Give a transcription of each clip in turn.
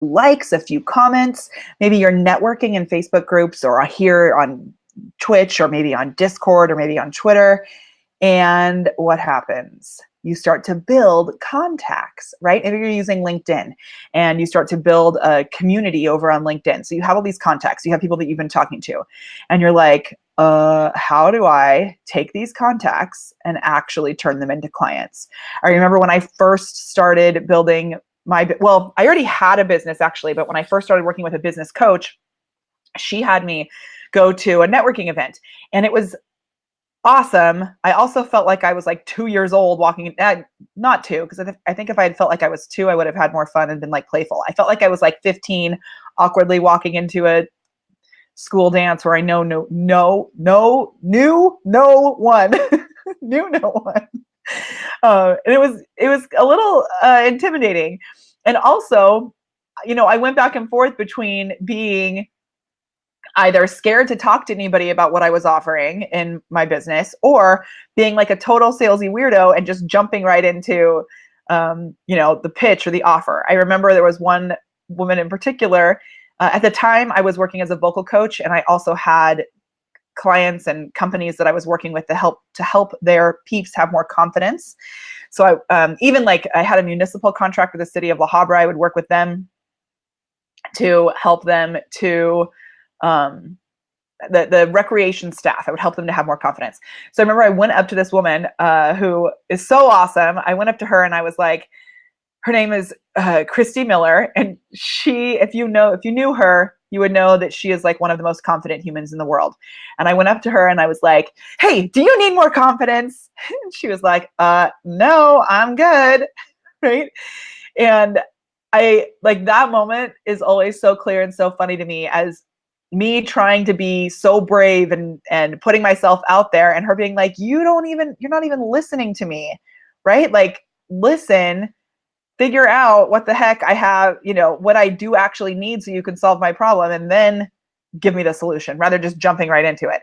likes, a few comments. Maybe you're networking in Facebook groups or here on Twitch or maybe on Discord or maybe on Twitter. And what happens? You start to build contacts, right? Maybe you're using LinkedIn and you start to build a community over on LinkedIn. So you have all these contacts, you have people that you've been talking to, and you're like, how do I take these contacts and actually turn them into clients? I remember when I first started building well, I already had a business actually, but when I first started working with a business coach, she had me go to a networking event, and it was awesome. I also felt like I was like 2 years old walking, not two, because I think if I had felt like I was two, I would have had more fun and been like playful. I felt like I was like 15, awkwardly walking into a school dance where I knew no one, knew no one. And it was a little intimidating. And also, I went back and forth between being either scared to talk to anybody about what I was offering in my business, or being like a total salesy weirdo and just jumping right into, the pitch or the offer. I remember there was one woman in particular. At the time, I was working as a vocal coach, and I also had clients and companies that I was working with to help their peeps have more confidence. So even like I had a municipal contract with the city of La Habra. I would work with them to help them to the recreation staff. I would help them to have more confidence. So I remember I went up to this woman who is so awesome. I went up to her and I was like, her name is Christy Miller, and if you knew her, you would know that she is like one of the most confident humans in the world. And I went up to her and I was like, "Hey, do you need more confidence?" And she was like, "No, I'm good." Right? And I like that moment is always so clear and so funny to me, as me trying to be so brave and putting myself out there, and her being like, you're not even listening to me, right? Like, listen, figure out what the heck I have, what I do actually need so you can solve my problem, and then give me the solution rather than just jumping right into it.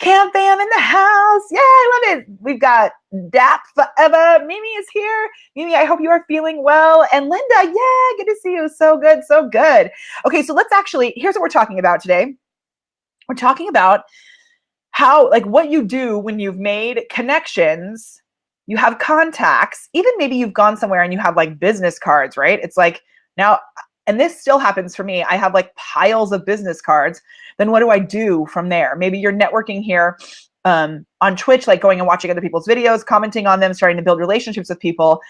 Cam fam in the house. Yeah, I love it. We've got Dap Forever. Mimi is here. Mimi, I hope you are feeling well. And Linda, yeah, good to see you. So good, so good. Okay, so here's what we're talking about today. We're talking about how, like, what you do when you've made connections, you have contacts, even maybe you've gone somewhere and you have like business cards, right? It's like now, and this still happens for me, I have like piles of business cards. Then what do I do from there? Maybe you're networking here on Twitch, like going and watching other people's videos, commenting on them, starting to build relationships with people.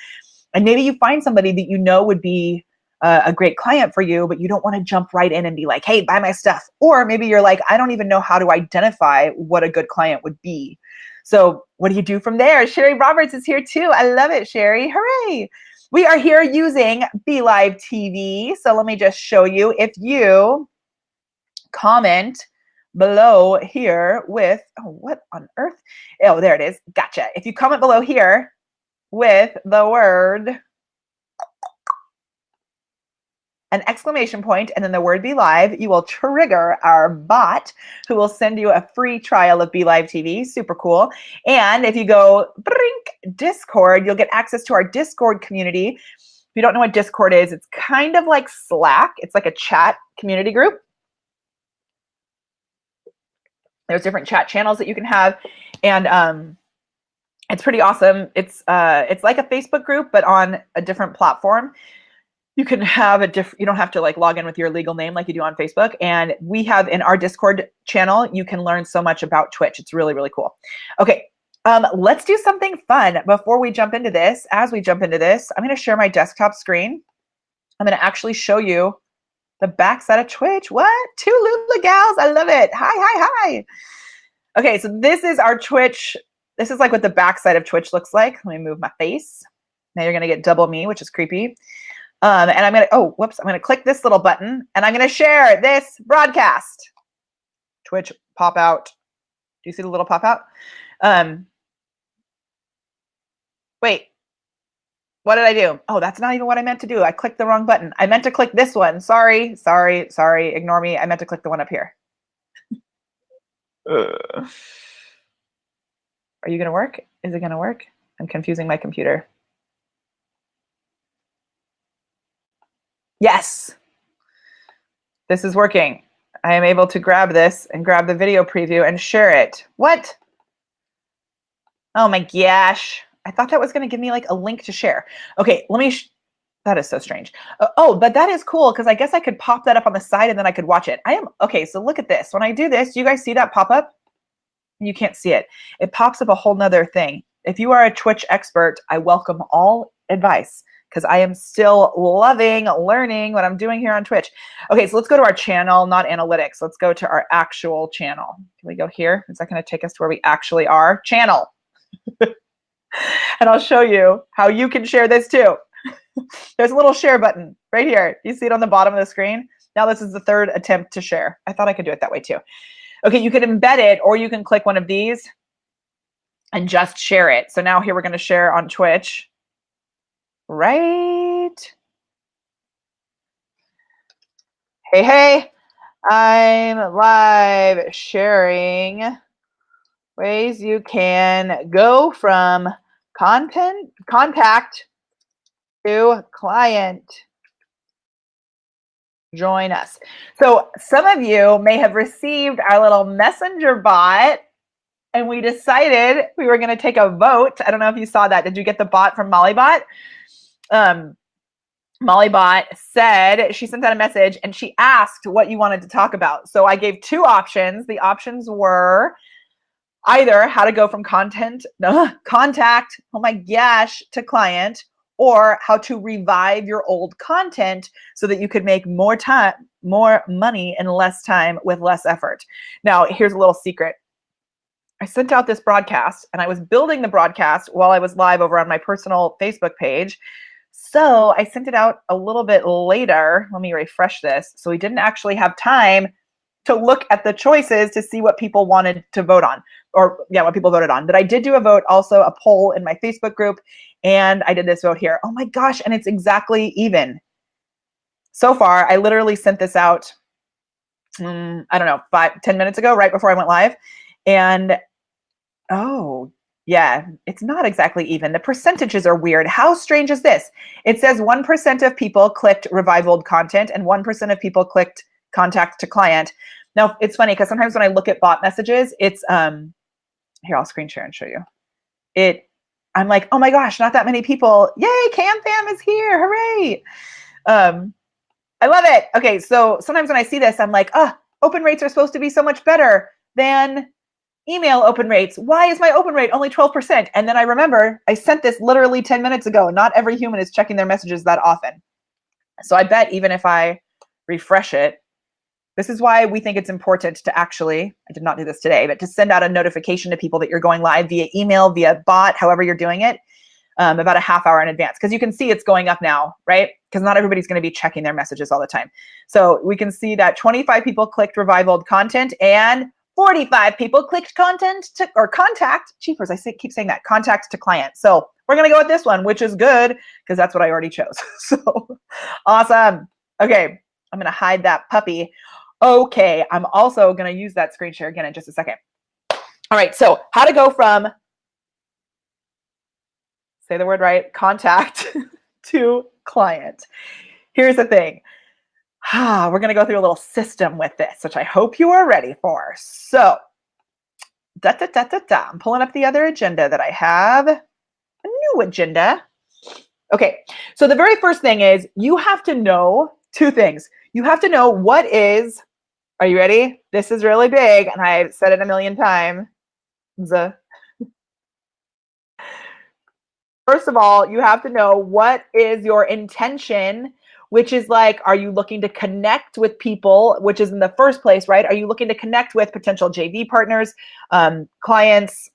And maybe you find somebody that you know would be a great client for you, but you don't want to jump right in and be like, "Hey, buy my stuff." Or maybe you're like, "I don't even know how to identify what a good client would be." So what do you do from there? Sherry Roberts is here too. I love it, Sherry. Hooray. We are here using BeLive TV. So let me just show you. If you comment below here with, what on earth? Oh, there it is. Gotcha. If you comment below here with the word, an exclamation point, and then the word BeLive, you will trigger our bot, who will send you a free trial of BeLive TV. Super cool. And if you go Discord, you'll get access to our Discord community. If you don't know what Discord is, it's kind of like Slack. It's like a chat community group. There's different chat channels that you can have, and it's pretty awesome. It's like a Facebook group, but on a different platform. You can have you don't have to like log in with your legal name like you do on Facebook. And we have in our Discord channel, you can learn so much about Twitch. It's really, really cool. Okay, let's do something fun before we jump into this. As we jump into this, I'm going to share my desktop screen. I'm going to actually show you the backside of Twitch. What? Two Lula gals. I love it. Hi, hi, hi. Okay, so this is our Twitch. This is like what the backside of Twitch looks like. Let me move my face. Now you're going to get double me, which is creepy. And I'm going to click this little button and I'm going to share this broadcast. Twitch pop out. Do you see the little pop out? Wait, what did I do? Oh, that's not even what I meant to do. I clicked the wrong button. I meant to click this one. Sorry. Ignore me. I meant to click the one up here. Are you going to work? Is it going to work? I'm confusing my computer. Yes. This is working. I am able to grab this and grab the video preview and share it. What? Oh my gosh. I thought that was going to give me like a link to share. Okay, let me, that is so strange. Oh, but that is cool because I guess I could pop that up on the side and then I could watch it. Okay, so look at this. When I do this, do you guys see that pop up? You can't see it. It pops up a whole nother thing. If you are a Twitch expert, I welcome all advice because I am still loving learning what I'm doing here on Twitch. Okay, so let's go to our channel, not analytics. Let's go to our actual channel. Can we go here? Is that going to take us to where we actually are? Channel. And I'll show you how you can share this too. There's a little share button right here. You see it on the bottom of the screen? Now this is the third attempt to share. I thought I could do it that way too. Okay, you can embed it or you can click one of these and just share it. So now here we're going to share on Twitch. Right. Hey, hey, I'm live sharing ways you can go from contact to client. Join us. So some of you may have received our little messenger bot and we decided we were going to take a vote. I don't know if you saw that. Did you get the bot from Mollybot? Mollybot said, she sent out a message and she asked what you wanted to talk about. So I gave two options. The options were either how to go from contact, oh my gosh, to client, or how to revive your old content so that you could make more money in less time with less effort. Now, here's a little secret. I sent out this broadcast and I was building the broadcast while I was live over on my personal Facebook page. So I sent it out a little bit later. Let me refresh this. So we didn't actually have time to look at the choices to see what people wanted to vote on, or yeah, what people voted on. But I did do a vote, also a poll in my Facebook group, and I did this vote here. Oh my gosh, and it's exactly even. So far, I literally sent this out, I don't know, 5-10 minutes ago, right before I went live. And oh, yeah, it's not exactly even. The percentages are weird. How strange is this? It says 1% of people clicked revive old content and 1% of people clicked contact to client. Now, it's funny because sometimes when I look at bot messages, it's, here, I'll screen share and show you. I'm like, oh my gosh, not that many people. Yay, Cam Fam is here, hooray. I love it. Okay, so sometimes when I see this, I'm like, open rates are supposed to be so much better than email open rates. Why is my open rate only 12%? And then I remember I sent this literally 10 minutes ago. Not every human is checking their messages that often. So I bet even if I refresh it, this is why we think it's important to actually, I did not do this today, but to send out a notification to people that you're going live via email, via bot, however you're doing it, about a half hour in advance. Because you can see it's going up now, right? Because not everybody's going to be checking their messages all the time. So we can see that 25 people clicked revive old content and 45 people clicked content to, or contact, cheapers, keep saying that, contact to client. So we're going to go with this one, which is good because that's what I already chose. So awesome. Okay, I'm going to hide that puppy. Okay, I'm also going to use that screen share again in just a second. All right, so how to go from, say the word right, contact to client. Here's the thing. We're going to go through a little system with this, which I hope you are ready for. So, I'm pulling up the other agenda that I have, a new agenda. Okay, so the very first thing is you have to know two things. You have to know what is, are you ready? This is really big, and I've said it a million times. First of all, you have to know what is your intention, which is like, are you looking to connect with people, which is in the first place, right? Are you looking to connect with potential JV partners, clients,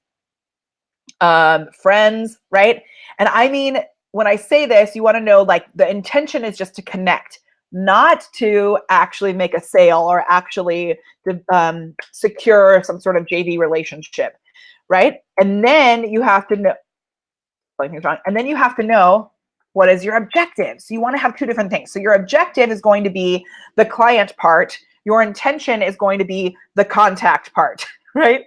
friends, right? And I mean, when I say this, you want to know like the intention is just to connect, not to actually make a sale or actually secure some sort of JV relationship, right? And then you have to know, and then you have to know what is your objective. So you want to have two different things. So your objective is going to be the client part. Your intention is going to be the contact part, right?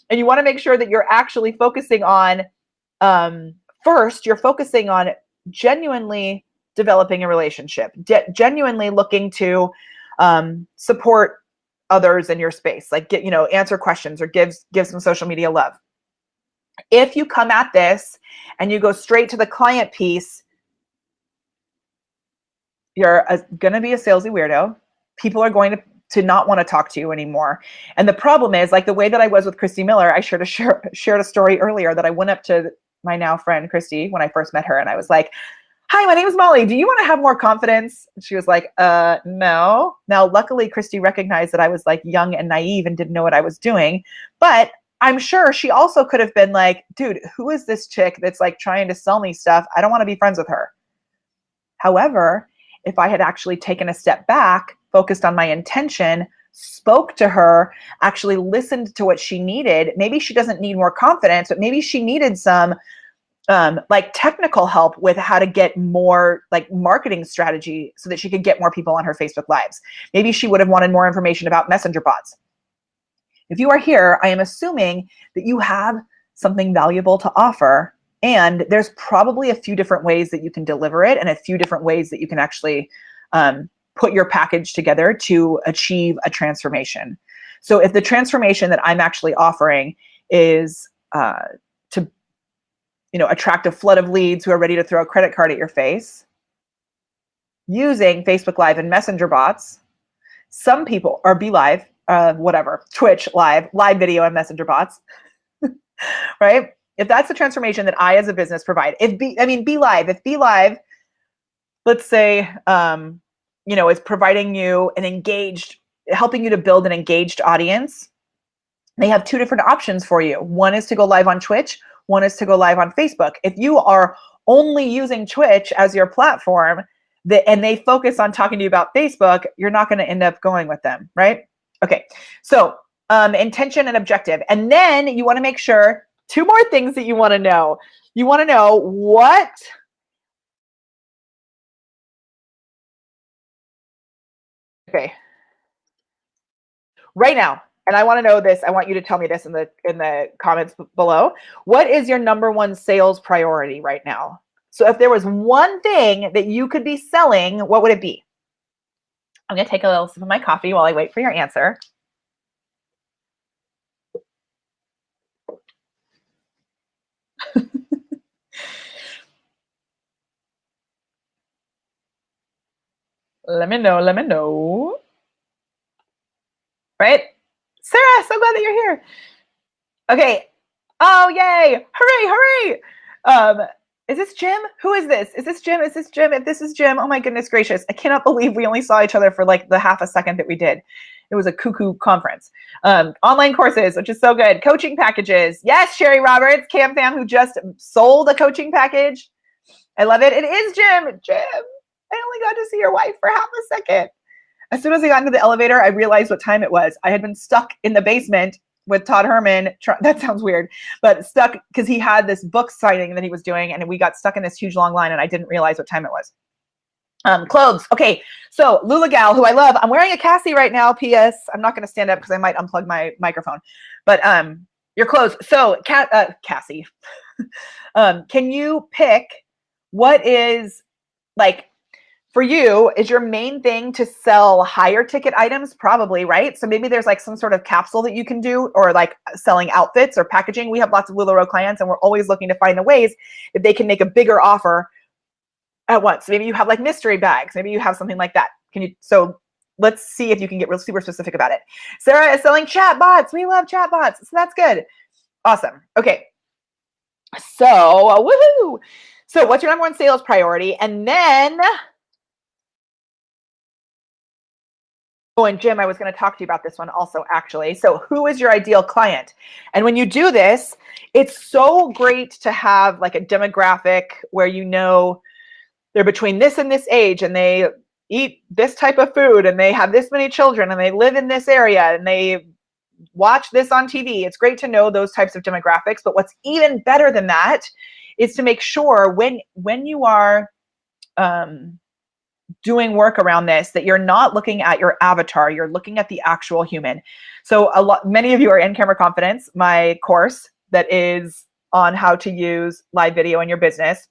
And you want to make sure that you're actually focusing on, first, you're focusing on genuinely developing a relationship, genuinely looking to support others in your space, like get, answer questions or give some social media love. If you come at this and you go straight to the client piece, you're going to be a salesy weirdo. People are going to not want to talk to you anymore. And the problem is, like the way that I was with Christy Miller, I shared a story earlier that I went up to my now friend Christy when I first met her, and I was like, "Hi, my name is Molly. Do you want to have more confidence?" And she was like, no. Now, luckily, Christy recognized that I was like young and naive and didn't know what I was doing. But I'm sure she also could have been like, dude, who is this chick that's like trying to sell me stuff? I don't want to be friends with her. However, if I had actually taken a step back, focused on my intention, spoke to her, actually listened to what she needed, maybe she doesn't need more confidence, but maybe she needed some like technical help with how to get more like marketing strategy so that she could get more people on her Facebook Lives. Maybe she would have wanted more information about messenger bots. If you are here, I am assuming that you have something valuable to offer, and there's probably a few different ways that you can deliver it and a few different ways that you can actually put your package together to achieve a transformation. So if the transformation that I'm actually offering is to attract a flood of leads who are ready to throw a credit card at your face using Facebook Live and messenger bots, some people, or BeLive, whatever, Twitch live video and messenger bots, right? If that's the transformation that I as a business provide, if BeLive, let's say, is providing you helping you to build an engaged audience, they have two different options for you. One is to go live on Twitch. One is to go live on Facebook. If you are only using Twitch as your platform and they focus on talking to you about Facebook, you're not going to end up going with them, right? Okay, so intention and objective. And then you want to make sure, two more things that you want to know. You want to know what right now, and I want to know this. I want you to tell me this in the comments below. What is your number one sales priority right now? So if there was one thing that you could be selling, what would it be? I'm going to take a little sip of my coffee while I wait for your answer. Let me know. Right? Sarah, so glad that you're here. Okay. Oh, yay. Hooray. Is this Jim? Who is this? Is this Jim? If this is Jim, oh my goodness gracious. I cannot believe we only saw each other for like the half a second that we did. It was a cuckoo conference. Online courses, which is so good. Coaching packages. Yes, Sherry Roberts, Cam Fam, who just sold a coaching package. I love it. It is Jim. I only got to see your wife for half a second. As soon as I got into the elevator, I realized what time it was. I had been stuck in the basement with Todd Herman. That sounds weird, but stuck because he had this book signing that he was doing, and we got stuck in this huge long line, and I didn't realize what time it was. Clothes. Okay, so Lula Gal, who I love. I'm wearing a Cassie right now. P.S. I'm not going to stand up because I might unplug my microphone. But your clothes. So Cassie, can you pick what is like? For you, is your main thing to sell higher ticket items? Probably, right? So maybe there's like some sort of capsule that you can do, or like selling outfits or packaging. We have lots of LuLaRoe clients, and we're always looking to find the ways that they can make a bigger offer at once. Maybe you have like mystery bags. Maybe you have something like that. So let's see if you can get real super specific about it. Sarah is selling chat bots. We love chat bots. So that's good. Awesome. Okay. So woohoo. So what's your number one sales priority? And then and Jim, I was going to talk to you about this one also, actually. So who is your ideal client? And when you do this, it's so great to have like a demographic where they're between this and this age, and they eat this type of food, and they have this many children, and they live in this area, and they watch this on TV. It's great to know those types of demographics. But what's even better than that is to make sure when you are doing work around this, that you're not looking at your avatar, you're looking at the actual human. So many of you are in Camera Confidence, my course that is on how to use live video in your business.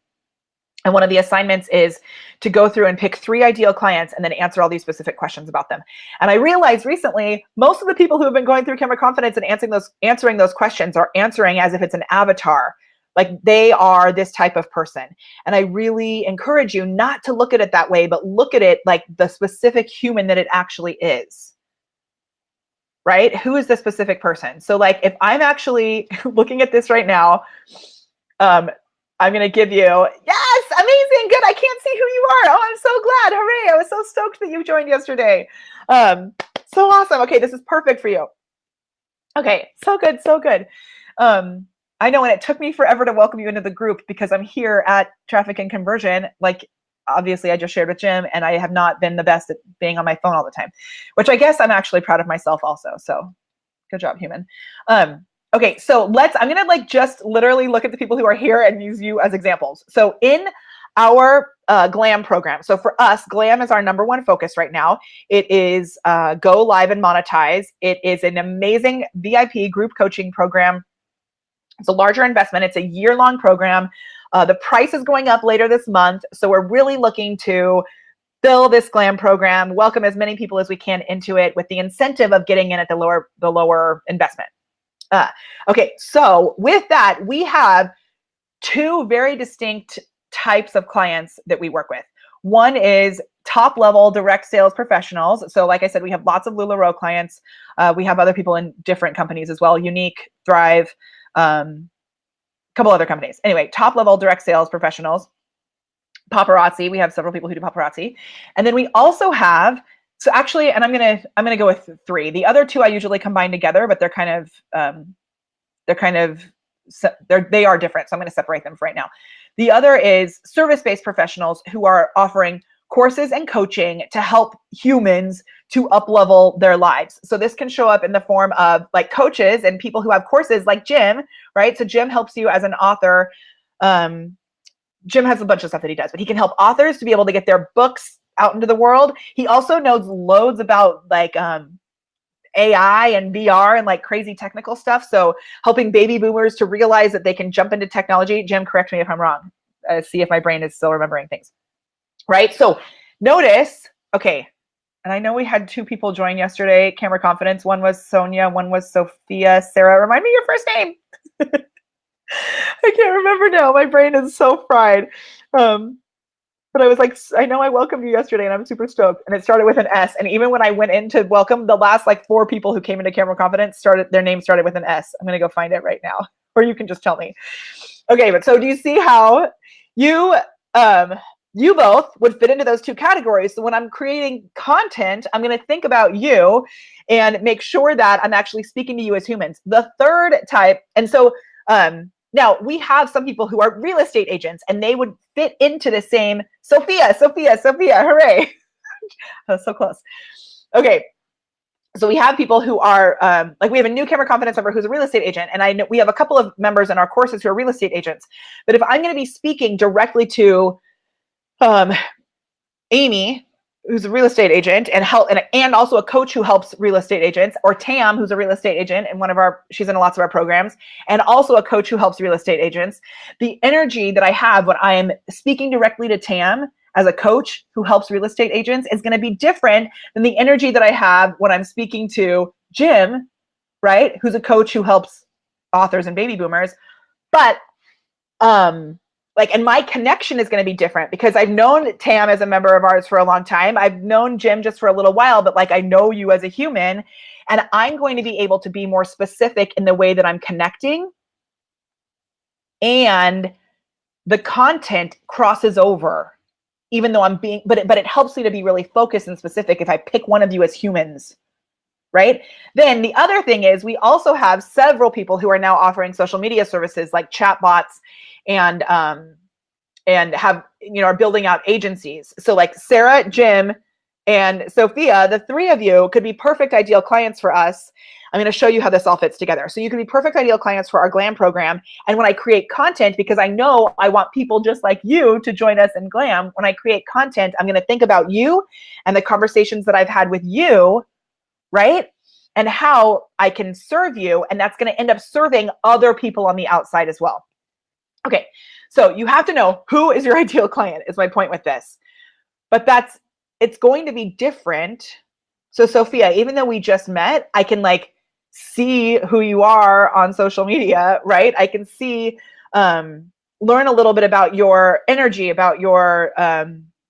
And one of the assignments is to go through and pick 3 ideal clients and then answer all these specific questions about them. And I realized recently, most of the people who have been going through Camera Confidence and answering those questions are answering as if it's an avatar, like they are this type of person. And I really encourage you not to look at it that way, but look at it like the specific human that it actually is. Right? Who is the specific person? So like if I'm actually looking at this right now, I'm going to give you, yes, amazing, good. I can't see who you are. Oh, I'm so glad. Hooray. I was so stoked that you joined yesterday. So awesome. Okay, this is perfect for you. Okay, so good, so good. I know, and it took me forever to welcome you into the group because I'm here at Traffic and Conversion. Like, obviously, I just shared with Jim, and I have not been the best at being on my phone all the time, which I guess I'm actually proud of myself also. So good job, human. Okay, so I'm gonna like just literally look at the people who are here and use you as examples. So in our GLAM program, so for us, GLAM is our #1 focus right now. It is Go Live and Monetize. It is an amazing VIP group coaching program. It's a larger investment. It's a year-long program. The price is going up later this month, so we're really looking to fill this GLAM program, welcome as many people as we can into it with the incentive of getting in at the lower investment. Okay, so with that, we have 2 very distinct types of clients that we work with. One is top level direct sales professionals. So like I said, we have lots of LuLaRoe clients. We have other people in different companies as well, Unique, Thrive, a couple other companies. Anyway, top level direct sales professionals. Paparazzi, we have several people who do paparazzi. And then we also have, so actually, and I'm gonna go with 3. The other 2 I usually combine together, but they are different. So I'm gonna separate them for right now. The other is service-based professionals who are offering courses and coaching to help humans to up-level their lives. So this can show up in the form of like coaches and people who have courses like Jim, right? So Jim helps you as an author. Jim has a bunch of stuff that he does, but he can help authors to be able to get their books out into the world. He also knows loads about like AI and VR and like crazy technical stuff. So helping baby boomers to realize that they can jump into technology. Jim, correct me if I'm wrong. See if my brain is still remembering things. Right? So notice, okay, and I know we had 2 people join yesterday, Camera Confidence. One was Sonia, one was Sophia. Sarah, remind me your first name. I can't remember now. My brain is so fried. But I was like, I know I welcomed you yesterday and I'm super stoked. And it started with an S. And even when I went in to welcome the last like 4 people who came into Camera Confidence, their name started with an S. I'm going to go find it right now. Or you can just tell me. Okay, but so do you see how you both would fit into those 2 categories? So when I'm creating content, I'm going to think about you and make sure that I'm actually speaking to you as humans. The third type, and so now we have some people who are real estate agents and they would fit into the same Sophia, hooray. That's so close. Okay. So we have people who are like, we have a new Camera Confidence member who's a real estate agent. And I know we have a couple of members in our courses who are real estate agents. But if I'm going to be speaking directly to Amy, who's a real estate agent and also a coach who helps real estate agents, or Tam, who's a real estate agent and she's in lots of our programs, and also a coach who helps real estate agents. The energy that I have when I'm speaking directly to Tam as a coach who helps real estate agents is going to be different than the energy that I have when I'm speaking to Jim, right? Who's a coach who helps authors and baby boomers. But and my connection is going to be different because I've known Tam as a member of ours for a long time. I've known Jim just for a little while, but like I know you as a human, and I'm going to be able to be more specific in the way that I'm connecting, and the content crosses over, even though but it helps me to be really focused and specific if I pick one of you as humans. Right? Then the other thing is we also have several people who are now offering social media services like chatbots and have, are building out agencies. So like Sarah, Jim, and Sophia, the 3 of you could be perfect ideal clients for us. I'm going to show you how this all fits together. So you can be perfect ideal clients for our GLAM program. And when I create content, because I know I want people just like you to join us in GLAM, when I create content, I'm going to think about you and the conversations that I've had with you, right? And how I can serve you. And that's going to end up serving other people on the outside as well. Okay, so you have to know who is your ideal client, is my point with this. But it's going to be different. So Sophia, even though we just met, I can like see who you are on social media, right? I can see, learn a little bit about your energy, about your,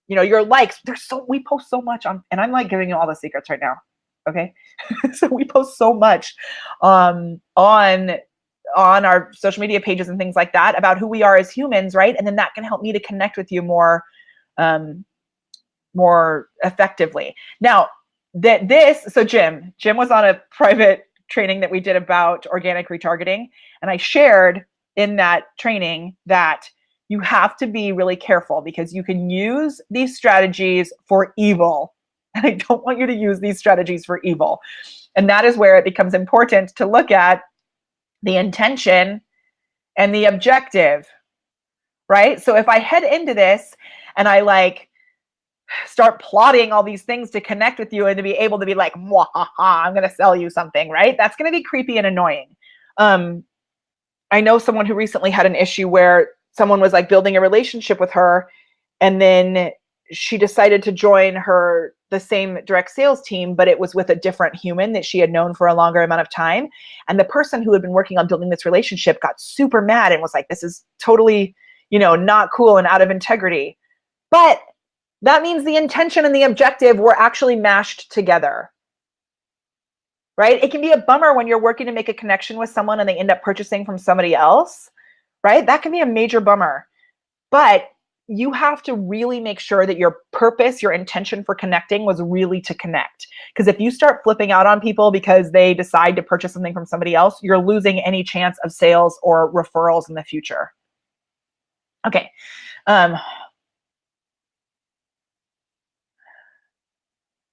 your likes. We post so much on, and I'm like giving you all the secrets right now. Okay. So we post so much, on our social media pages and things like that about who we are as humans, right? And then that can help me to connect with you more, more effectively. Now, so Jim was on a private training that we did about organic retargeting, and I shared in that training that you have to be really careful because you can use these strategies for evil. And I don't want you to use these strategies for evil. And that is where it becomes important to look at the intention and the objective, right? So if I head into this and I like start plotting all these things to connect with you and to be able to be like, I'm going to sell you something, right? That's going to be creepy and annoying. I know someone who recently had an issue where someone was like building a relationship with her, and then she decided to join the same direct sales team, but it was with a different human that she had known for a longer amount of time. And the person who had been working on building this relationship got super mad and was like, this is totally, not cool and out of integrity. But that means the intention and the objective were actually mashed together, right? It can be a bummer when you're working to make a connection with someone and they end up purchasing from somebody else, right? That can be a major bummer. But you have to really make sure that your purpose, your intention for connecting was really to connect. Because if you start flipping out on people because they decide to purchase something from somebody else, you're losing any chance of sales or referrals in the future. Okay.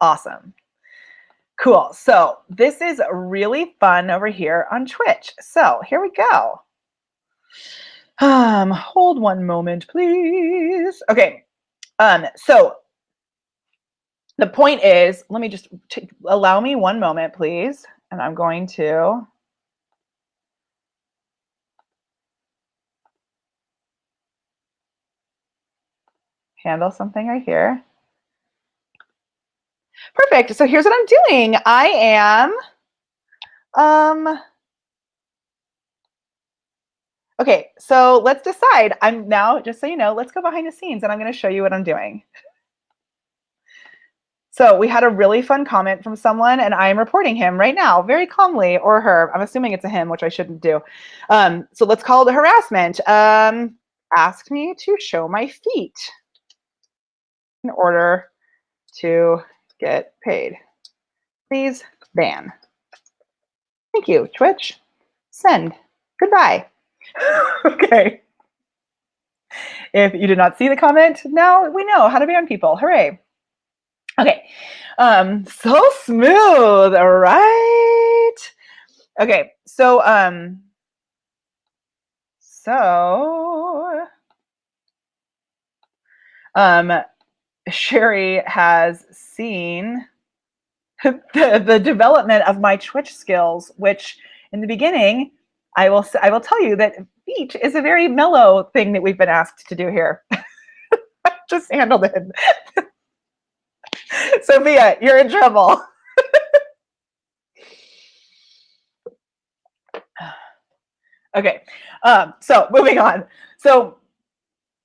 Awesome. Cool. So this is really fun over here on Twitch. So here we go. Hold one moment, please. Okay. So the point is, let me just allow me one moment, please. And I'm going to handle something right here. Perfect. So here's what I'm doing. I am, okay, so let's decide. I'm now, just so you know, let's go behind the scenes and I'm going to show you what I'm doing. So we had a really fun comment from someone and I am reporting him right now, very calmly, or her. I'm assuming it's a him, which I shouldn't do. So let's call it a harassment. Asked me to show my feet in order to get paid. Please ban. Thank you, Twitch. Send. Goodbye. Okay. If you did not see the comment, now we know how to ban people. Hooray. Okay. So smooth, right? Okay. So Sherry has seen the development of my Twitch skills, which in the beginning, I will tell you that feet is a very mellow thing that we've been asked to do here. Just handled it. Sophia, you're in trouble. Okay, so moving on. So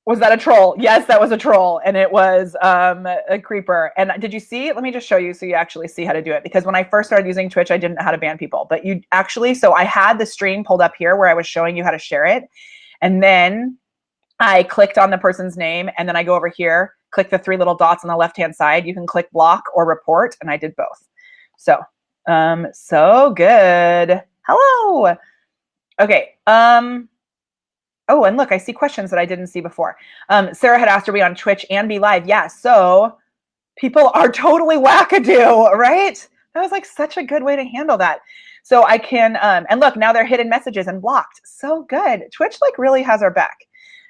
was that a troll? Yes, that was a troll, and it was a creeper. And did you see? Let me just show you so you actually see how to do it. Because when I first started using Twitch, I didn't know how to ban people. But you actually, so I had the stream pulled up here where I was showing you how to share it. And then I clicked on the person's name, and then I go over here, click the three little dots on the left-hand side. You can click block or report, and I did both. So, so good. Hello. Okay. Oh, and look, I see questions that I didn't see before. Sarah had asked, are we on Twitch and BeLive? Yeah, so people are totally wackadoo, right? That was like such a good way to handle that. So I can, and look, now they're hidden messages and blocked. So good. Twitch like really has our back.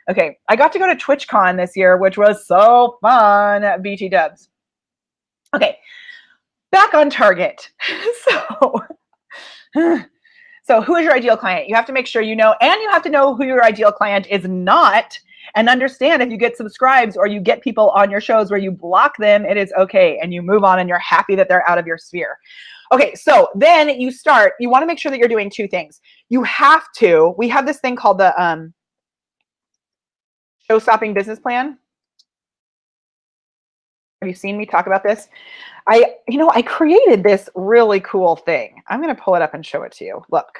Okay, I got to go to TwitchCon this year, which was so fun, BT dubs. Okay, back on target. So So who is your ideal client? You have to make sure you know, and you have to know who your ideal client is not, and understand if you get subscribes or you get people on your shows where you block them, it is okay. And you move on and you're happy that they're out of your sphere. Okay, so then you want to make sure that you're doing two things. We have this thing called the show-stopping business plan. Have you seen me talk about this? I created this really cool thing. I'm going to pull it up and show it to you. Look.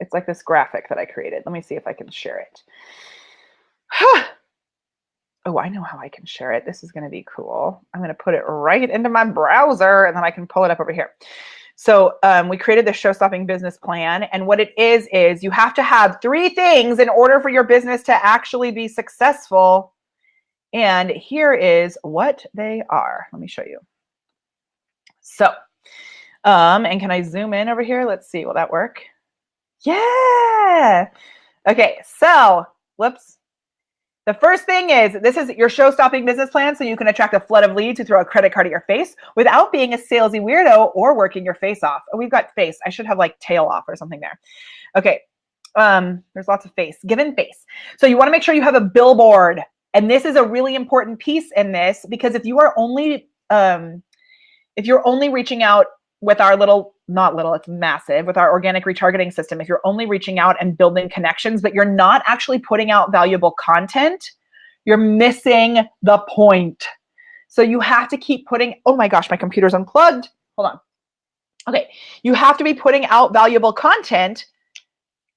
It's like this graphic that I created. Let me see if I can share it. Oh, I know how I can share it. This is going to be cool. I'm going to put it right into my browser and then I can pull it up over here. So we created the show-stopping business plan. And what it is you have to have 3 things in order for your business to actually be successful. And here is what they are. Let me show you. So, and can I zoom in over here? Let's see, will that work? Yeah. Okay, so, whoops. The first thing is, this is your show-stopping business plan so you can attract a flood of leads who throw a credit card at your face without being a salesy weirdo or working your face off. Oh, we've got face. I should have like tail off or something there. Okay, there's lots of face. Given face. So you want to make sure you have a billboard. And this is a really important piece in this because if you're only reaching out with our it's massive, with our organic retargeting system, if you're only reaching out and building connections, but you're not actually putting out valuable content, you're missing the point. So you have to keep putting, oh my gosh, my computer's unplugged. Hold on. Okay, you have to be putting out valuable content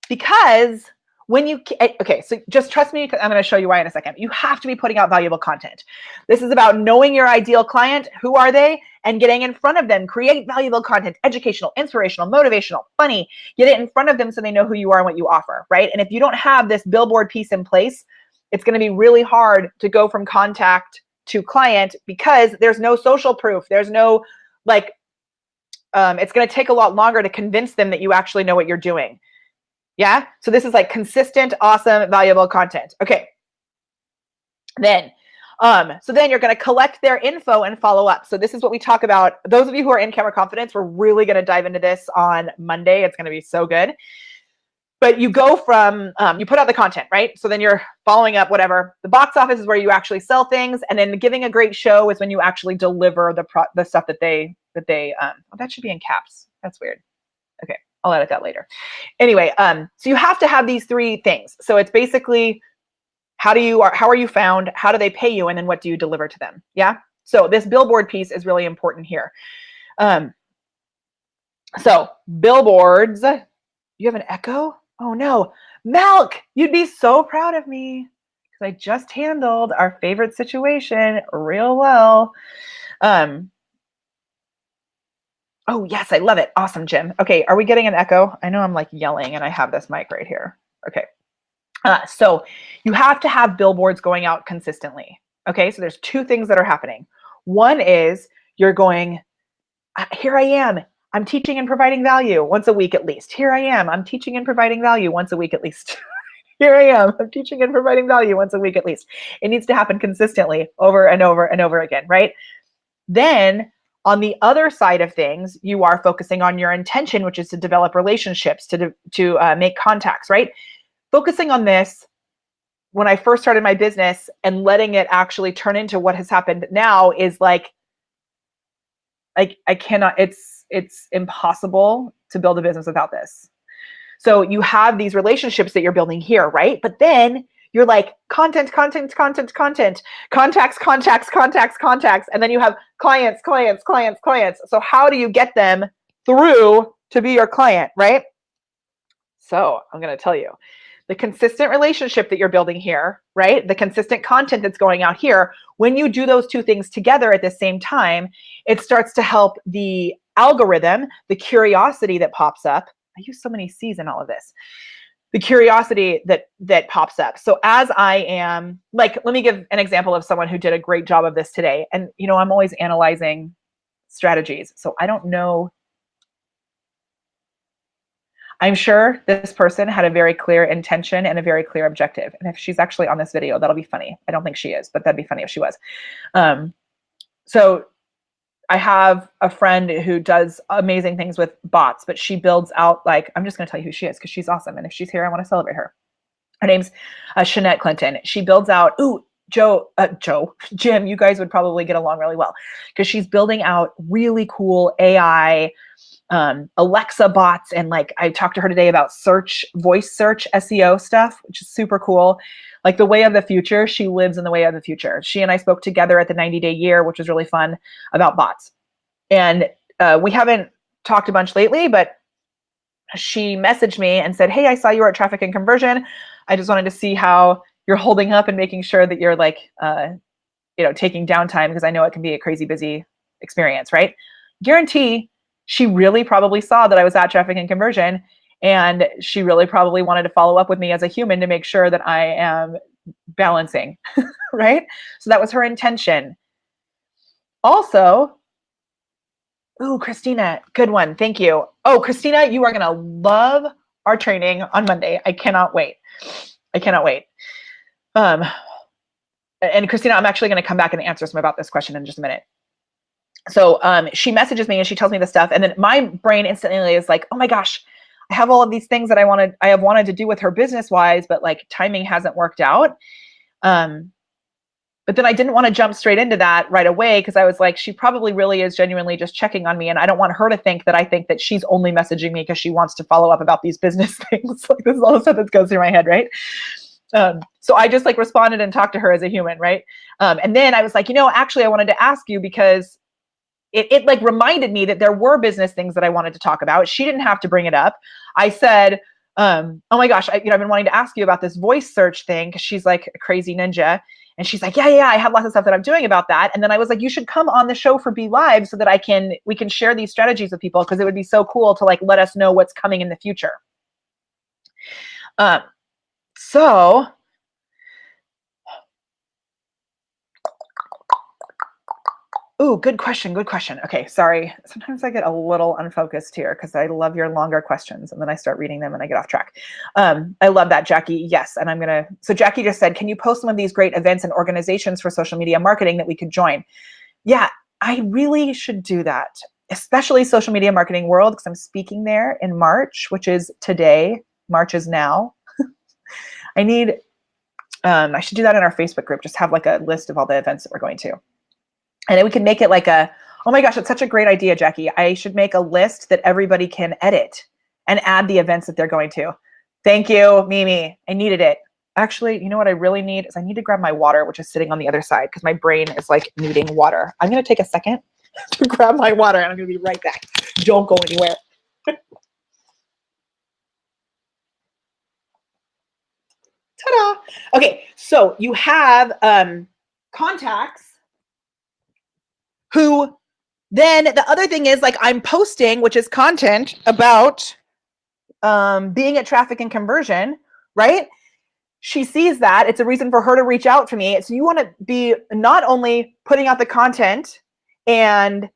because so just trust me, because I'm going to show you why in a second. You have to be putting out valuable content. This is about knowing your ideal client, who are they, and getting in front of them. Create valuable content, educational, inspirational, motivational, funny. Get it in front of them so they know who you are and what you offer, right? And if you don't have this billboard piece in place, it's going to be really hard to go from contact to client because there's no social proof. There's no it's going to take a lot longer to convince them that you actually know what you're doing. Yeah. So this is like consistent, awesome, valuable content. Okay. Then, so then you're going to collect their info and follow up. So this is what we talk about. Those of you who are in camera confidence, we're really going to dive into this on Monday. It's going to be so good. But you go from, you put out the content, right? So then you're following up, whatever. The box office is where you actually sell things. And then giving a great show is when you actually deliver the stuff that they that should be in caps. That's weird. Okay. I'll edit that later. Anyway, so you have to have these 3 things. So it's basically how are you found? How do they pay you? And then what do you deliver to them? Yeah. So this billboard piece is really important here. So billboards, you have an echo? Oh no, Malk, you'd be so proud of me because I just handled our favorite situation real well. Oh, yes, I love it. Awesome, Jim. Okay, are we getting an echo? I know I'm like yelling and I have this mic right here. Okay. So you have to have billboards going out consistently. Okay, so there's 2 things that are happening. One is you're going, here I am. I'm teaching and providing value once a week at least. Here I am. I'm teaching and providing value once a week at least. Here I am. I'm teaching and providing value once a week at least. It needs to happen consistently over and over and over again, right? Then on the other side of things, you are focusing on your intention, which is to develop relationships, to make contacts, right? Focusing on this when I first started my business and letting it actually turn into what has happened now is like I cannot, it's impossible to build a business without this. So you have these relationships that you're building here, right? But then you're like content, contacts. And then you have clients. So how do you get them through to be your client, right? So I'm going to tell you the consistent relationship that you're building here, right? The consistent content that's going out here. When you do those 2 things together at the same time, it starts to help the algorithm, the curiosity that pops up. I use so many C's in all of this. The curiosity that pops up. So as I am, let me give an example of someone who did a great job of this today. And, I'm always analyzing strategies. So I don't know I'm sure this person had a very clear intention and a very clear objective. And if she's actually on this video, that'll be funny. I don't think she is, but that'd be funny if she was. So I have a friend who does amazing things with bots, but she builds out, like, I'm just going to tell you who she is because she's awesome. And if she's here, I want to celebrate her. Her name's Shanette Clinton. She builds out, Jim, you guys would probably get along really well because she's building out really cool AI Alexa bots. And like, I talked to her today about voice search, SEO stuff, which is super cool. Like the way of the future, she lives in the way of the future. She and I spoke together at the 90-day year, which was really fun, about bots. And we haven't talked a bunch lately, but she messaged me and said, hey, I saw you were at Traffic and Conversion. I just wanted to see how you're holding up and making sure that you're like, taking downtime, because I know it can be a crazy busy experience, right? Guarantee she really probably saw that I was at Traffic and Conversion, and she really probably wanted to follow up with me as a human to make sure that I am balancing, right? So that was her intention. Also, Christina, good one. Thank you. Oh, Christina, you are going to love our training on Monday. I cannot wait. And Christina, I'm actually going to come back and answer some about this question in just a minute. So she messages me and she tells me this stuff. And then my brain instantly is like, oh my gosh, I have all of these things that I have wanted to do with her business wise, but like timing hasn't worked out. But then I didn't want to jump straight into that right away, because I was like, she probably really is genuinely just checking on me. And I don't want her to think that I think that she's only messaging me because she wants to follow up about these business things. Like, this is all the stuff that goes through my head, right? So I just like responded and talked to her as a human, right? And then I was like, actually I wanted to ask you, because it like reminded me that there were business things that I wanted to talk about. She didn't have to bring it up. I said, oh my gosh, I've been wanting to ask you about this voice search thing, because she's like a crazy ninja. And she's like, yeah, I have lots of stuff that I'm doing about that. And then I was like, you should come on the show for BeLive so that we can share these strategies with people, because it would be so cool to like let us know what's coming in the future. Good question. Okay, sorry. Sometimes I get a little unfocused here because I love your longer questions and then I start reading them and I get off track. I love that, Jackie. Yes, and so Jackie just said, can you post some of these great events and organizations for social media marketing that we could join? Yeah, I really should do that, especially Social Media Marketing World, because I'm speaking there in March, which is today. March is now. I should do that in our Facebook group, just have like a list of all the events that we're going to. And then we can make it like oh my gosh, it's such a great idea, Jackie. I should make a list that everybody can edit and add the events that they're going to. Thank you, Mimi. I needed it. Actually, you know what I really need is I need to grab my water, which is sitting on the other side, because my brain is like needing water. I'm going to take a second to grab my water and I'm going to be right back. Don't go anywhere. Ta-da. Okay, so you have contacts who then, the other thing is, like, I'm posting, which is content about being at Traffic and Conversion, right? She sees that. It's a reason for her to reach out to me. So you want to be not only putting out the content and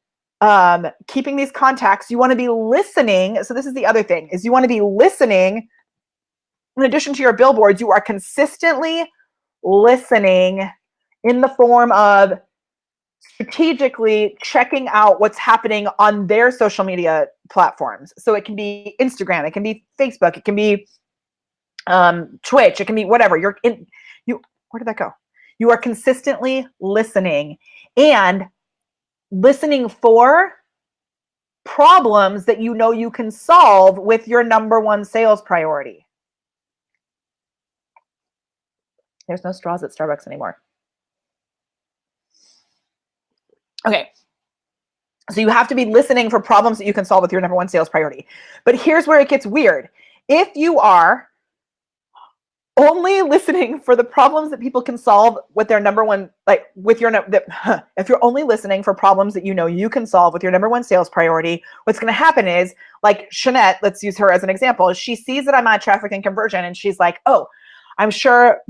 keeping these contacts, you want to be listening. So this is the other thing, is you want to be listening. In addition to your billboards, you are consistently listening in the form of strategically checking out what's happening on their social media platforms. So it can be Instagram, it can be Facebook, it can be Twitch, it can be whatever. Where did that go? You are consistently listening, and listening for problems that you know you can solve with your number one sales priority. There's no straws at Starbucks anymore. Okay, so you have to be listening for problems that you can solve with your number one sales priority. But here's where it gets weird. If you are only listening for the problems that people can solve with their number one, if you're only listening for problems that you know you can solve with your number one sales priority, what's going to happen is, like Shanette, let's use her as an example. She sees that I'm at Traffic and Conversion and she's like, oh, I'm sure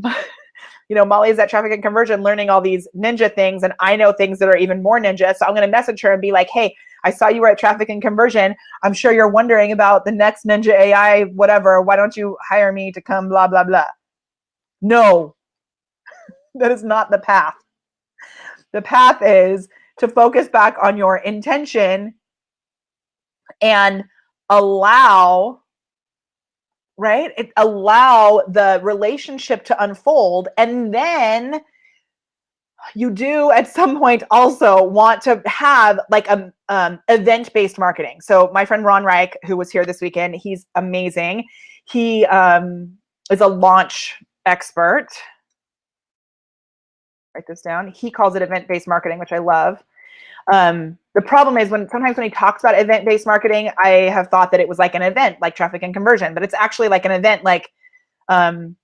Molly's at Traffic and Conversion learning all these ninja things, and I know things that are even more ninja. So I'm going to message her and be like, hey, I saw you were at Traffic and Conversion. I'm sure you're wondering about the next ninja AI, whatever. Why don't you hire me to come, blah, blah, blah. No, that is not the path. The path is to focus back on your intention and allow the relationship to unfold. And then you do at some point also want to have like event-based marketing. So my friend Ron Reich, who was here this weekend, he's amazing. He is a launch expert. Write this down. He calls it event-based marketing, which I love. The problem is sometimes when he talks about event-based marketing, I have thought that it was like an event, like Traffic and Conversion, but it's actually like an event, like an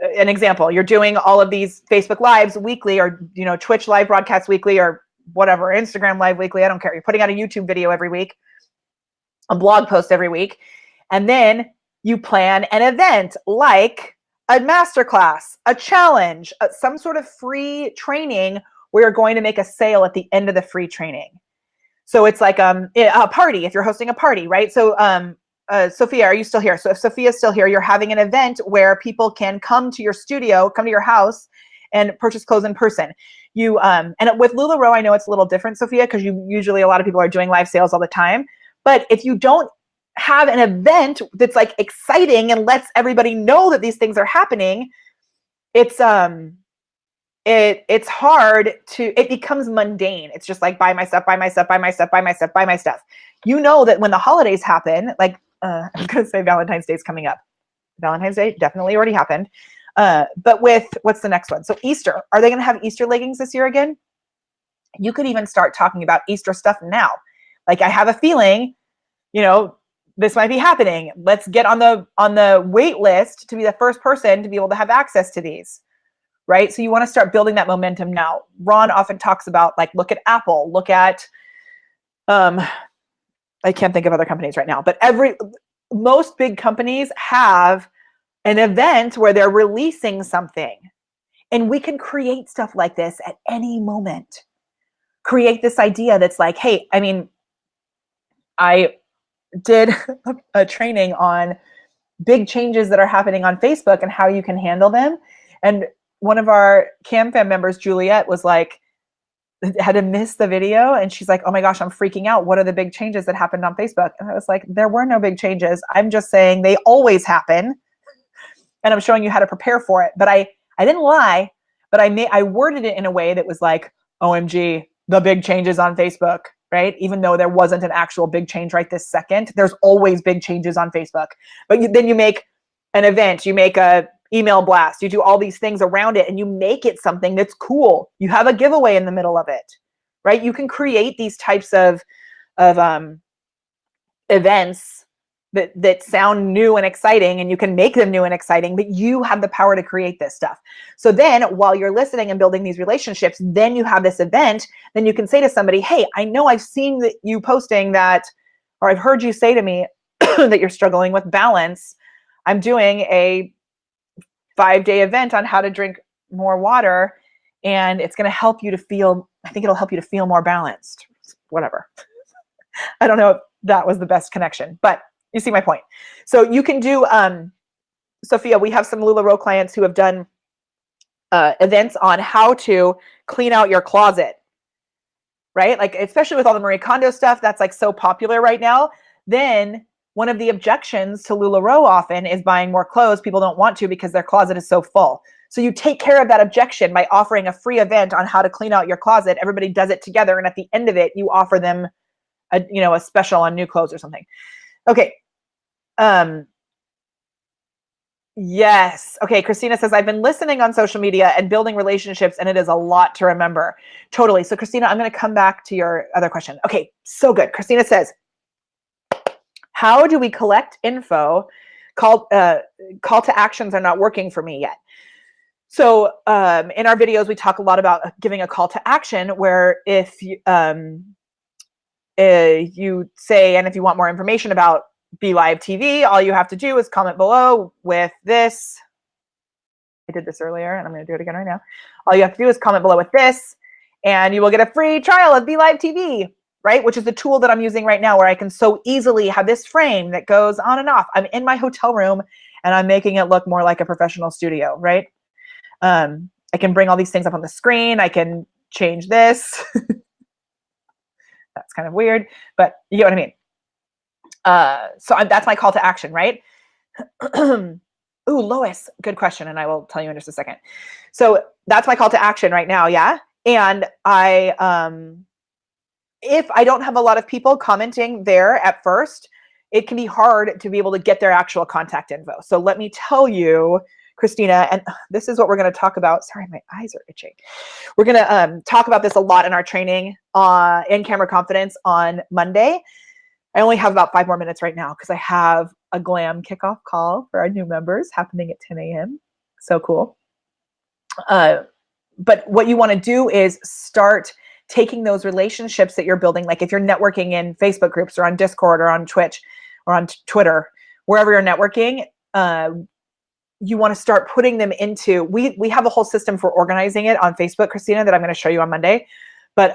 example. You're doing all of these Facebook Lives weekly, or Twitch live broadcasts weekly, or whatever, Instagram live weekly. I don't care. You're putting out a YouTube video every week, a blog post every week, and then you plan an event like a masterclass, a challenge, some sort of free training where you're going to make a sale at the end of the free training. So it's like a party, if you're hosting a party, right? So Sophia, are you still here? So if Sophia's still here, you're having an event where people can come to your studio, come to your house, and purchase clothes in person. You and with LuLaRoe, I know it's a little different, Sophia, because usually a lot of people are doing live sales all the time. But if you don't have an event that's like exciting and lets everybody know that these things are happening, it's hard to, it becomes mundane. It's just like buy my stuff, buy my stuff, buy my stuff, buy my stuff, buy my stuff. That when the holidays happen, like I was going to say Valentine's Day is coming up. Valentine's Day definitely already happened. But with, what's the next one? So Easter, are they going to have Easter leggings this year again? You could even start talking about Easter stuff now. Like, I have a feeling, this might be happening. Let's get on the wait list to be the first person to be able to have access to these. Right? So you want to start building that momentum now. Ron often talks about, like, look at Apple, look at, I can't think of other companies right now, but most big companies have an event where they're releasing something, and we can create stuff like this at any moment. Create this idea that's like, hey, I did a training on big changes that are happening on Facebook and how you can handle them. And one of our CamFam members, Juliet, was like, had to miss the video. And she's like, oh my gosh, I'm freaking out. What are the big changes that happened on Facebook? And I was like, there were no big changes. I'm just saying they always happen. And I'm showing you how to prepare for it. But I didn't lie, but I worded it in a way that was like, OMG, the big changes on Facebook, right? Even though there wasn't an actual big change right this second, there's always big changes on Facebook. But then you make an event, you make a email blast, you do all these things around it, and you make it something that's cool. You have a giveaway in the middle of it, right? You can create these types of events that sound new and exciting, and you can make them new and exciting, but you have the power to create this stuff. So then while you're listening and building these relationships, then you have this event, then you can say to somebody, hey, I know I've seen that you posting that, or I've heard you say to me that you're struggling with balance. I'm doing a 5-day event on how to drink more water, and it's going to help you to feel, I think it'll help you to feel more balanced, whatever. I don't know if that was the best connection, but you see my point. So you can do, Sophia, we have some LuLaRoe clients who have done events on how to clean out your closet, right? Like, especially with all the Marie Kondo stuff, that's like so popular right now. Then one of the objections to LuLaRoe often is buying more clothes. People don't want to because their closet is so full. So you take care of that objection by offering a free event on how to clean out your closet. Everybody does it together. And at the end of it, you offer them a special on new clothes or something. Okay. Yes. Okay. Christina says, I've been listening on social media and building relationships, and it is a lot to remember. Totally. So Christina, I'm going to come back to your other question. Okay. So good. Christina says, how do we collect info? Call to actions are not working for me yet. So in our videos, we talk a lot about giving a call to action, where if you say, and if you want more information about BeLive TV, all you have to do is comment below with this I did this earlier and I'm going to do it again right now. All you have to do is comment below with this and you will get a free trial of BeLive TV, right? Which is the tool that I'm using right now where I can so easily have this frame that goes on and off. I'm in my hotel room and I'm making it look more like a professional studio, right? I can bring all these things up on the screen. I can change this. That's kind of weird, but you get what I mean. That's my call to action, right? Ooh, Lois, good question. And I will tell you in just a second. So that's my call to action right now. Yeah. And if I don't have a lot of people commenting there at first, it can be hard to be able to get their actual contact info. So let me tell you, Christina, and this is what we're going to talk about. Sorry, my eyes are itching. We're going to talk about this a lot in our training in camera confidence on Monday. I only have about 5 more minutes right now because I have a glam kickoff call for our new members happening at 10 a.m. So cool. But what you want to do is start taking those relationships that you're building. Like if you're networking in Facebook groups or on Discord or on Twitch or on Twitter, wherever you're networking, you want to start putting them into, we have a whole system for organizing it on Facebook, Christina, that I'm going to show you on Monday. But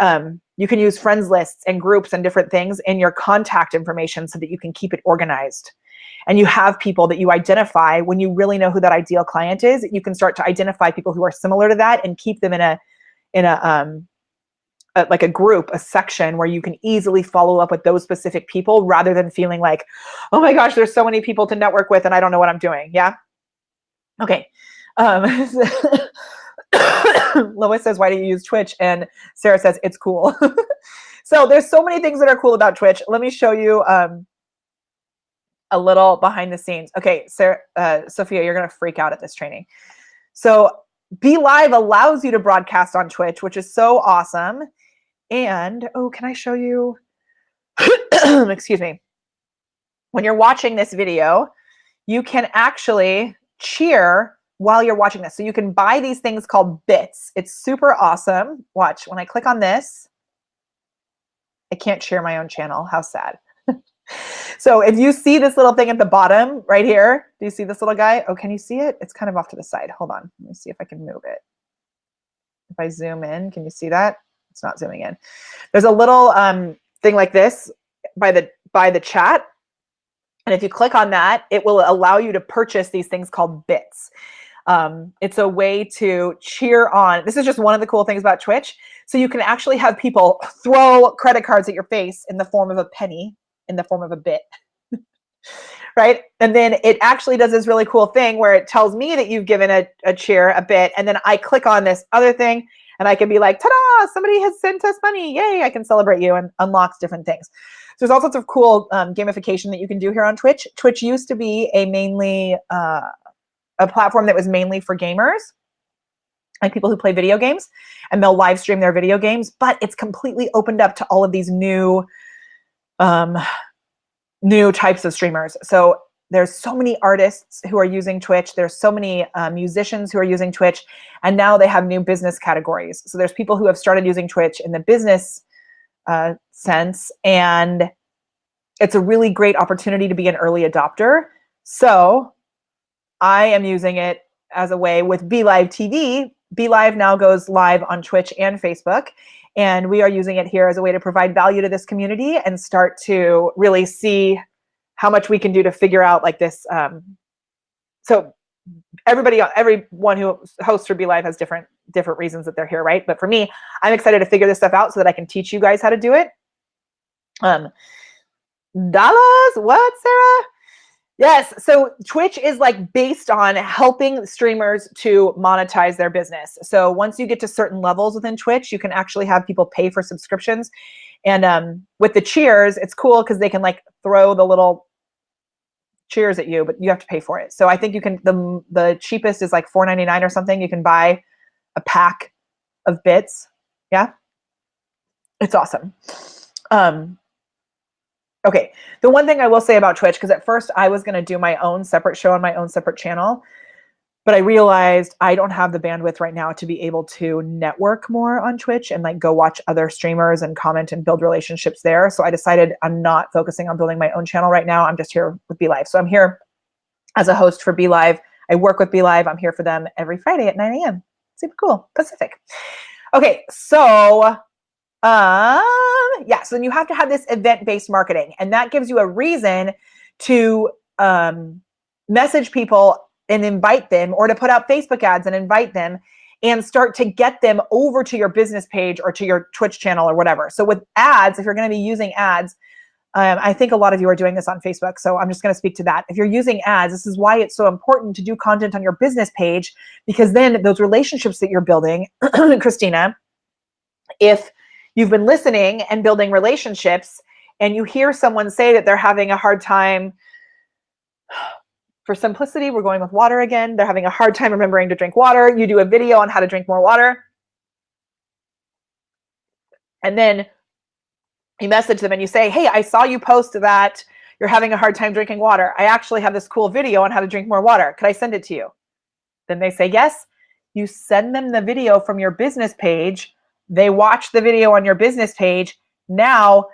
you can use friends lists and groups and different things in your contact information so that you can keep it organized. And you have people that you identify when you really know who that ideal client is. You can start to identify people who are similar to that and keep them in a like a group, a section where you can easily follow up with those specific people rather than feeling like, oh my gosh, there's so many people to network with and I don't know what I'm doing. Yeah. Okay. Lois says, why do you use Twitch? And Sarah says, it's cool. So there's so many things that are cool about Twitch. Let me show you a little behind the scenes. Okay, Sarah, Sophia, you're going to freak out at this training. So BeLive allows you to broadcast on Twitch, which is so awesome. And, oh, can I show you? Excuse me. When you're watching this video, you can actually cheer while you're watching this. So you can buy these things called bits. It's super awesome. Watch, when I click on this, I can't share my own channel. How sad. So if you see this little thing at the bottom right here, do you see this little guy? Oh, can you see it? It's kind of off to the side. Hold on. Let me see if I can move it. If I zoom in, can you see that? It's not zooming in. There's a little thing like this by the chat. And if you click on that, it will allow you to purchase these things called bits. It's a way to cheer on. This is just one of the cool things about Twitch. So you can actually have people throw credit cards at your face in the form of a penny, in the form of a bit. Right? And then it actually does this really cool thing where it tells me that you've given a cheer, a bit, and then I click on this other thing and I can be like, ta-da, somebody has sent us money. Yay, I can celebrate you, and unlocks different things. So there's all sorts of cool gamification that you can do here on Twitch. Twitch used to be a platform that was mainly for gamers, like people who play video games, and they'll live stream their video games, but it's completely opened up to all of these new types of streamers. So there's so many artists who are using Twitch. There's so many musicians who are using Twitch, and now they have new business categories. So there's people who have started using Twitch in the business sense, and it's a really great opportunity to be an early adopter. So I am using it as a way with BeLive TV. BeLive now goes live on Twitch and Facebook, and we are using it here as a way to provide value to this community and start to really see how much we can do to figure out like this. So everyone who hosts for BeLive has different reasons that they're here, right? But for me, I'm excited to figure this stuff out so that I can teach you guys how to do it. Dallas, what, Sarah? Yes, so Twitch is like based on helping streamers to monetize their business. So once you get to certain levels within Twitch, you can actually have people pay for subscriptions. And with the cheers, it's cool because they can like throw the little cheers at you, but you have to pay for it. So I think you can, the cheapest is like $4.99 or something. You can buy a pack of bits. Yeah, it's awesome. Okay, the one thing I will say about Twitch, because at first I was going to do my own separate show on my own separate channel, but I realized I don't have the bandwidth right now to be able to network more on Twitch and like go watch other streamers and comment and build relationships there. So I decided I'm not focusing on building my own channel right now. I'm just here with BeLive. So I'm here as a host for BeLive. I work with BeLive. I'm here for them every Friday at 9 a.m. Super cool, Pacific. Okay, so yeah, so then you have to have this event-based marketing, and that gives you a reason to message people and invite them, or to put out Facebook ads and invite them and start to get them over to your business page or to your Twitch channel or whatever. So with ads, if you're going to be using ads, I think a lot of you are doing this on Facebook, so I'm just going to speak to that. If you're using ads, this is why it's so important to do content on your business page, because then those relationships that you're building, Christina, if you've been listening and building relationships and you hear someone say that they're having a hard time, for simplicity, we're going with water again. They're having a hard time remembering to drink water. You do a video on how to drink more water. And then you message them and you say, hey, I saw you post that you're having a hard time drinking water. I actually have this cool video on how to drink more water. Could I send it to you? Then they say yes. You send them the video from your business page. They watch the video on your business page. Now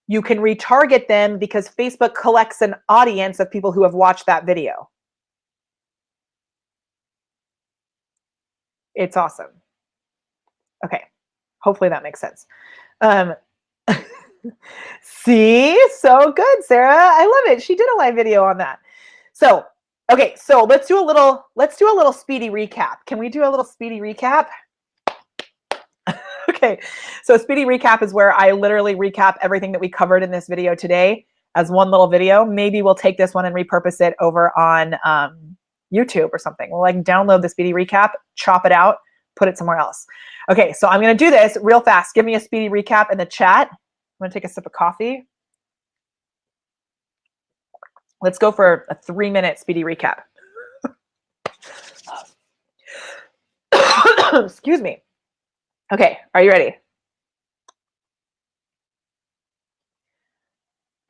you can retarget them because Facebook collects an audience of people who have watched that video. It's awesome. Okay, hopefully that makes sense. See, so good, Sarah. I love it. She did a live video on that. So, okay, so let's do a little speedy recap. Can we do a little speedy recap? Okay, so speedy recap is where I literally recap everything that we covered in this video today as one little video. Maybe we'll take this one and repurpose it over on YouTube or something. We'll like download the speedy recap, chop it out, put it somewhere else. Okay, so I'm going to do this real fast. Give me a speedy recap in the chat. I'm going to take a sip of coffee. Let's go for a 3-minute speedy recap. Excuse me. Okay, are you ready?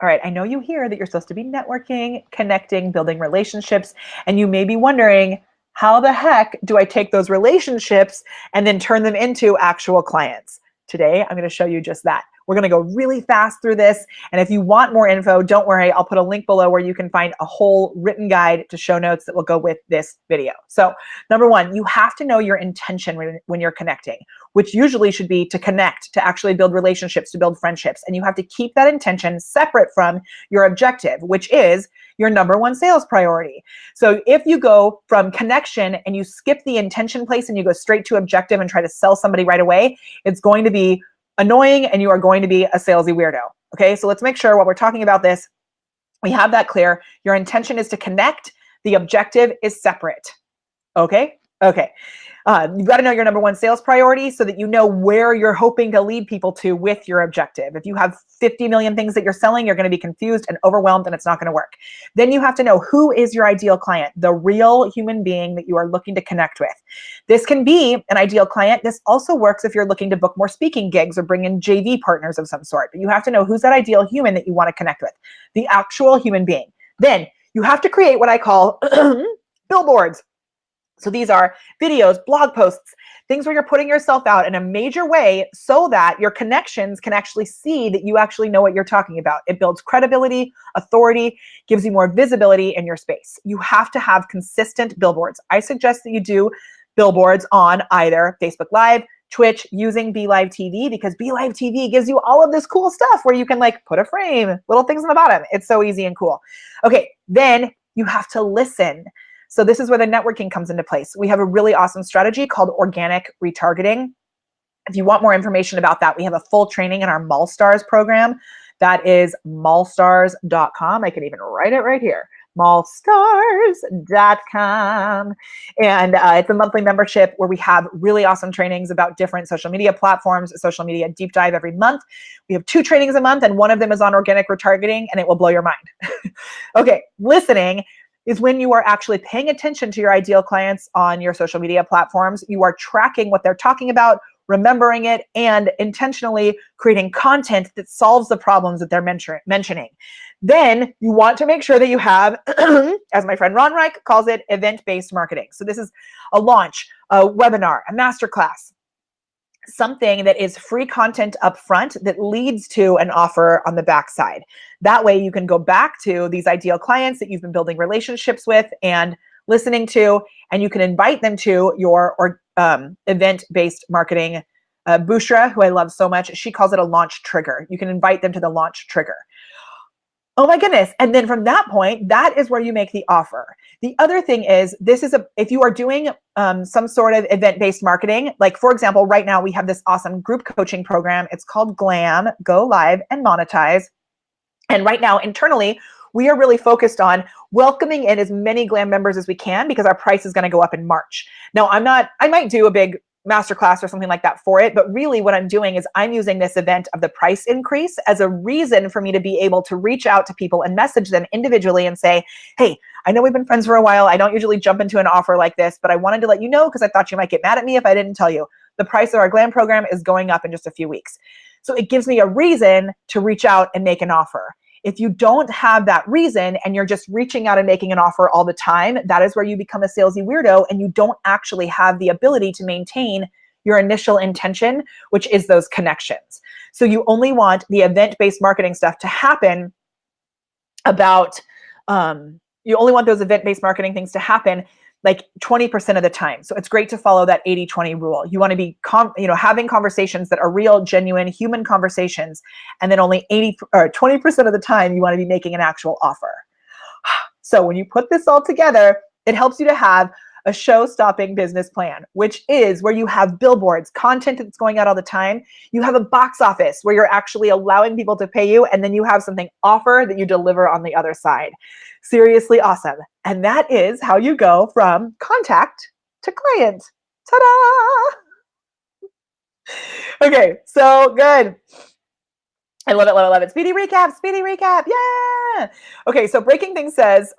All right, I know you hear that you're supposed to be networking, connecting, building relationships, and you may be wondering, how the heck do I take those relationships and then turn them into actual clients? Today, I'm going to show you just that. We're going to go really fast through this. And if you want more info, don't worry. I'll put a link below where you can find a whole written guide to show notes that will go with this video. So number one, you have to know your intention when you're connecting, which usually should be to connect, to actually build relationships, to build friendships. And you have to keep that intention separate from your objective, which is your number one sales priority. So if you go from connection and you skip the intention place and you go straight to objective and try to sell somebody right away, it's going to be annoying and you are going to be a salesy weirdo. Okay, so let's make sure while we're talking about this, we have that clear. Your intention is to connect. The objective is separate. Okay? Okay. You've got to know your number one sales priority so that you know where you're hoping to lead people to with your objective. If you have 50 million things that you're selling, you're going to be confused and overwhelmed and it's not going to work. Then you have to know who is your ideal client, the real human being that you are looking to connect with. This can be an ideal client. This also works if you're looking to book more speaking gigs or bring in JV partners of some sort. But you have to know who's that ideal human that you want to connect with, the actual human being. Then you have to create what I call billboards. So these are videos, blog posts, things where you're putting yourself out in a major way so that your connections can actually see that you actually know what you're talking about. It builds credibility, authority, gives you more visibility in your space. You have to have consistent billboards. I suggest that you do billboards on either Facebook Live, Twitch, using BeLive TV, because BeLive TV gives you all of this cool stuff where you can like put a frame, little things on the bottom. It's so easy and cool. Okay, then you have to listen. So this is where the networking comes into place. We have a really awesome strategy called organic retargeting. If you want more information about that, we have a full training in our Mallstars program. That is mallstars.com. I can even write it right here, mallstars.com. And it's a monthly membership where we have really awesome trainings about different social media platforms, social media deep dive every month. We have 2 trainings a month, and one of them is on organic retargeting, and it will blow your mind. Okay, listening is when you are actually paying attention to your ideal clients on your social media platforms. You are tracking what they're talking about, remembering it, and intentionally creating content that solves the problems that they're mentioning. Then you want to make sure that you have, as my friend Ron Reich calls it, event-based marketing. So this is a launch, a webinar, a masterclass, something that is free content up front that leads to an offer on the backside. That way you can go back to these ideal clients that you've been building relationships with and listening to, and you can invite them to your event-based marketing. Bushra, who I love so much, she calls it a launch trigger. You can invite them to the launch trigger. Oh my goodness. And then from that point, that is where you make the offer. The other thing is, if you are doing some sort of event-based marketing, like for example, right now we have this awesome group coaching program. It's called Glam, Go Live, and Monetize. And right now internally, we are really focused on welcoming in as many Glam members as we can because our price is going to go up in March. Now, I might do a big masterclass or something like that for it, but really what I'm doing is I'm using this event of the price increase as a reason for me to be able to reach out to people and message them individually and say, hey, I know we've been friends for a while. I don't usually jump into an offer like this, but I wanted to let you know because I thought you might get mad at me if I didn't tell you. The price of our Glam program is going up in just a few weeks. So it gives me a reason to reach out and make an offer. If you don't have that reason and you're just reaching out and making an offer all the time, that is where you become a salesy weirdo and you don't actually have the ability to maintain your initial intention, which is those connections. So you only want the event-based marketing stuff to happen you only want those event-based marketing things to happen like 20% of the time. So it's great to follow that 80-20 rule. You want to be having conversations that are real, genuine, human conversations, and then only 20% of the time you want to be making an actual offer. So when you put this all together, it helps you to have a show-stopping business plan, which is where you have billboards, content that's going out all the time. You have a box office where you're actually allowing people to pay you, and then you have something offer that you deliver on the other side. Seriously awesome. And that is how you go from contact to client. Ta-da! Okay, so good. I love it, love it, love it. Speedy recap, yeah! Okay, so Break Things says,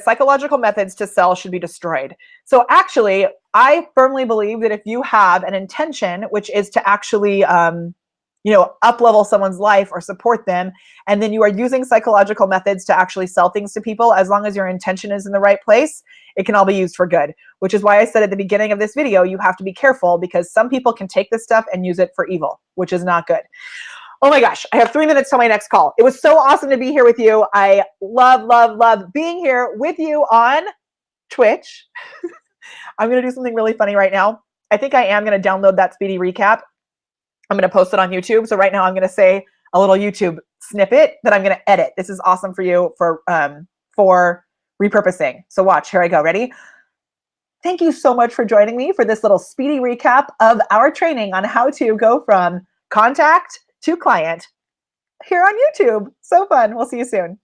psychological methods to sell should be destroyed. So actually, I firmly believe that if you have an intention, which is to actually, up-level someone's life or support them, and then you are using psychological methods to actually sell things to people, as long as your intention is in the right place, it can all be used for good, which is why I said at the beginning of this video, you have to be careful because some people can take this stuff and use it for evil, which is not good. Oh my gosh, I have 3 minutes till my next call. It was so awesome to be here with you. I love, love, love being here with you on Twitch. I'm going to do something really funny right now. I think I am going to download that speedy recap. I'm going to post it on YouTube. So right now I'm going to say a little YouTube snippet that I'm going to edit. This is awesome for you for repurposing. So watch, here I go. Ready? Thank you so much for joining me for this little speedy recap of our training on how to go from contact to client here on YouTube. So fun. We'll see you soon.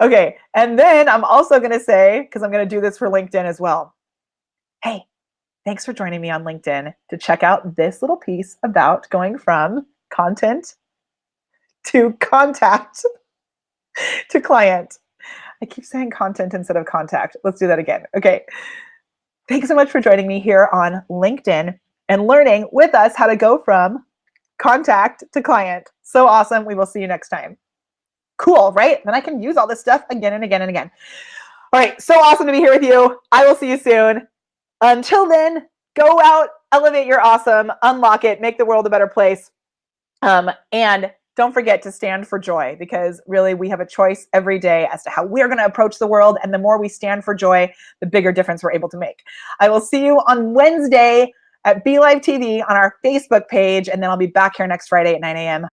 Okay. And then I'm also going to say, because I'm going to do this for LinkedIn as well. Hey, thanks for joining me on LinkedIn to check out this little piece about going from content to contact to client. I keep saying content instead of contact. Let's do that again. Okay. Thanks so much for joining me here on LinkedIn and learning with us how to go from contact to client. So awesome. We will see you next time. Cool, right? Then I can use all this stuff again and again and again. All right. So awesome to be here with you. I will see you soon. Until then, go out, elevate your awesome, unlock it, make the world a better place. And don't forget to stand for joy, because really we have a choice every day as to how we're going to approach the world. And the more we stand for joy, the bigger difference we're able to make. I will see you on Wednesday at BeLive TV on our Facebook page. And then I'll be back here next Friday at 9 a.m.